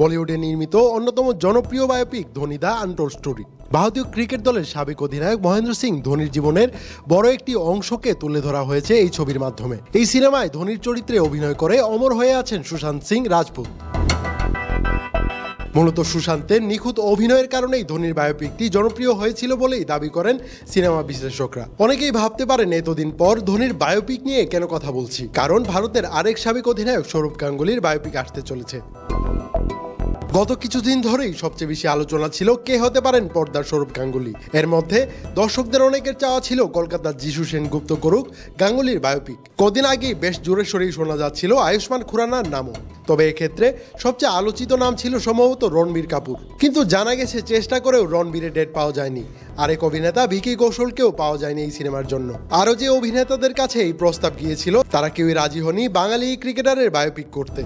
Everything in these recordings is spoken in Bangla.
বলিউডে নির্মিত অন্যতম জনপ্রিয় biopic Dhoni the untold story. ভারতীয় ক্রিকেট দলের সাবেক অধিনায়ক মহেন্দ্র সিং ধোনির জীবনের বড় একটি অংশকে তুলে ধরা হয়েছে এই ছবির মাধ্যমে। এই সিনেমায় ধোনির চরিত্রে অভিনয় করে অমর হয়ে আছেন সুশান্ত সিং রাজপুত। মূলত সুশান্তের নিখুঁত অভিনয়ের কারণেই ধোনির বায়োপিকটি জনপ্রিয় হয়েছিল বলেই দাবি করেন সিনেমা বিশ্লেষকরা। অনেকেই ভাবতে পারেন এতদিন পর ধোনির বায়োপিক নিয়ে কেন কথা বলছি, কারণ ভারতের আরেক সাবেক অধিনায়ক সৌরভ গাঙ্গুলির বায়োপিক আসতে চলেছে। গত কিছুদিন ধরেই সবচেয়ে বেশি আলোচনা ছিল কে হতে পারেন পর্দার সৌরভ গাঙ্গুলি। এর মধ্যে দর্শকদের অনেকের চাওয়া ছিল কলকাতার যিশু সেনগুপ্ত করুক গাঙ্গুলির বায়োপিক। কদিন আগেই বেশ জোরে সোরেই শোনা যাচ্ছিল আয়ুষ্মান খুরানার নামও। তবে এক্ষেত্রে সবচেয়ে আলোচিত নাম ছিল সম্ভবত রণবীর কাপুর, কিন্তু জানা গেছে চেষ্টা করেও রণবীরের ডেট পাওয়া যায়নি। আরেক অভিনেতা ভিকি কৌশলকেও পাওয়া যায়নি এই সিনেমার জন্য। আরও যে অভিনেতাদের কাছে এই প্রস্তাব গিয়েছিল তারা কেউই রাজি হয়নি বাঙালি ক্রিকেটারের বায়োপিক করতে।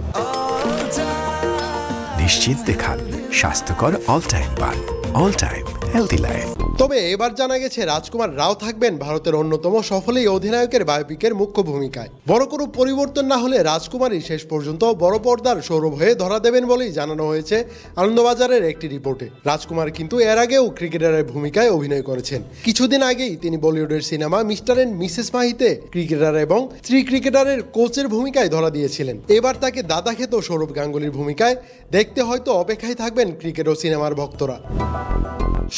নিশ্চিন্তে খান স্বাস্থ্যকর অল টাইম পান, অল টাইম হেলদি লাইফ। তবে এবার জানা গেছে রাজকুমার রাও থাকবেন ভারতের অন্যতম সফল এই অধিনায়কের বায়োপিকের মুখ্য ভূমিকায়। বড় কোনো পরিবর্তন না হলে রাজকুমারই শেষ পর্যন্ত বড় পর্দার সৌরভ হয়ে ধরা দেবেন বলেই জানানো হয়েছে আনন্দবাজারের একটি রিপোর্টে। রাজকুমার কিন্তু এর আগেও ক্রিকেটারের ভূমিকায় অভিনয় করেছেন। কিছুদিন আগেই তিনি বলিউডের সিনেমা মিস্টার এন্ড মিসেস মাহিতে ক্রিকেটার এবং স্ত্রী ক্রিকেটারের কোচের ভূমিকায় ধরা দিয়েছিলেন। এবার তাকে দাদা খেত সৌরভ গাঙ্গুলির ভূমিকায় দেখতে হয়তো অপেক্ষায় থাকবেন ক্রিকেট ও সিনেমার ভক্তরা।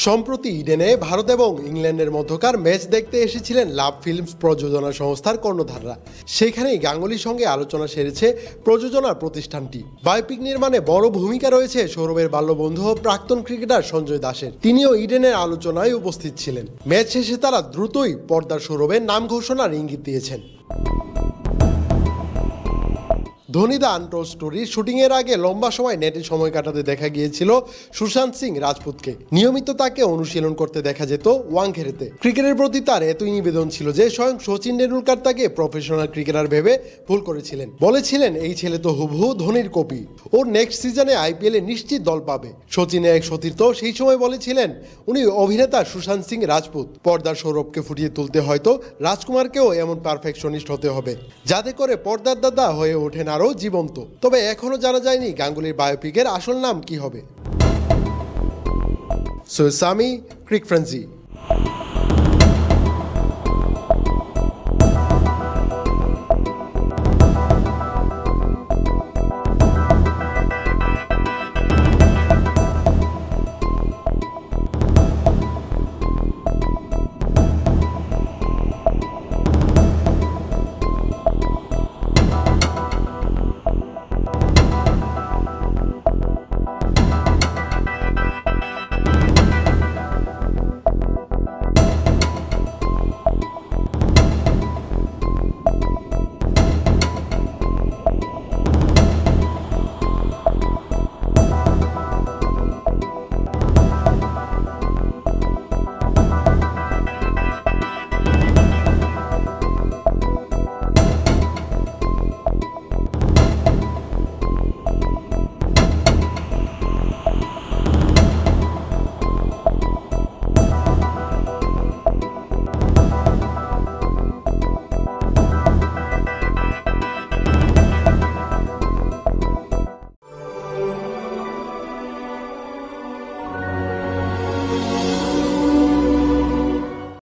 সম্প্রতি ইডেনে ভারত এবং ইংল্যান্ডের মধ্যকার ম্যাচ দেখতে এসেছিলেন লাভ ফিল্মস প্রযোজনা সংস্থার কর্ণধাররা। সেখানেই গাঙ্গুলির সঙ্গে আলোচনা সেরেছে প্রযোজনা প্রতিষ্ঠানটি। বায়োপিক নির্মাণে বড় ভূমিকা রয়েছে সৌরভের বাল্যবন্ধু ও প্রাক্তন ক্রিকেটার সঞ্জয় দাসের। তিনিও ইডেনের আলোচনায় উপস্থিত ছিলেন। ম্যাচ শেষে তারা দ্রুতই পর্দার সৌরভের নাম ঘোষণার ইঙ্গিত দিয়েছেন। ধোনি দ্য আনটোল্ড স্টোরির শুটিংয়ের আগে লম্বা সময় নেটে সময় কাটাতে দেখা গিয়েছিল সুশান্ত সিং রাজপুতকে। নিয়মিত তাকে অনুশীলন করতে দেখা যেত ওয়াংখেড়েতে। ক্রিকেটের প্রতি তার এতই নিবেদন ছিল যে স্বয়ং সচিন টেন্ডুলকার তাকে প্রফেশনাল ক্রিকেটার ভেবে ভুল করেছিলেন। বলেছিলেন এই ছেলে তো হুবহু ধোনির কপি, ওর নেক্সট সিজনে আইপিএলে নিশ্চিত দল পাবে। সচিনের এক সতীর্থ সেই সময় বলেছিলেন উনি অভিনেতা সুশান্ত সিং রাজপুত। পর্দার সৌরভকে ফুটিয়ে তুলতে হয়তো রাজকুমারকেও এমন পারফেকশনিস্ট হতে হবে যাতে করে পর্দার দাদা হয়ে ওঠেন আরও জীবন্ত। তবে এখনো জানা যায়নি গাঙ্গুলির বায়োপিকের আসল নাম কি হবে। সৈয়দ সামি, ক্রিক ফ্রেন্সি।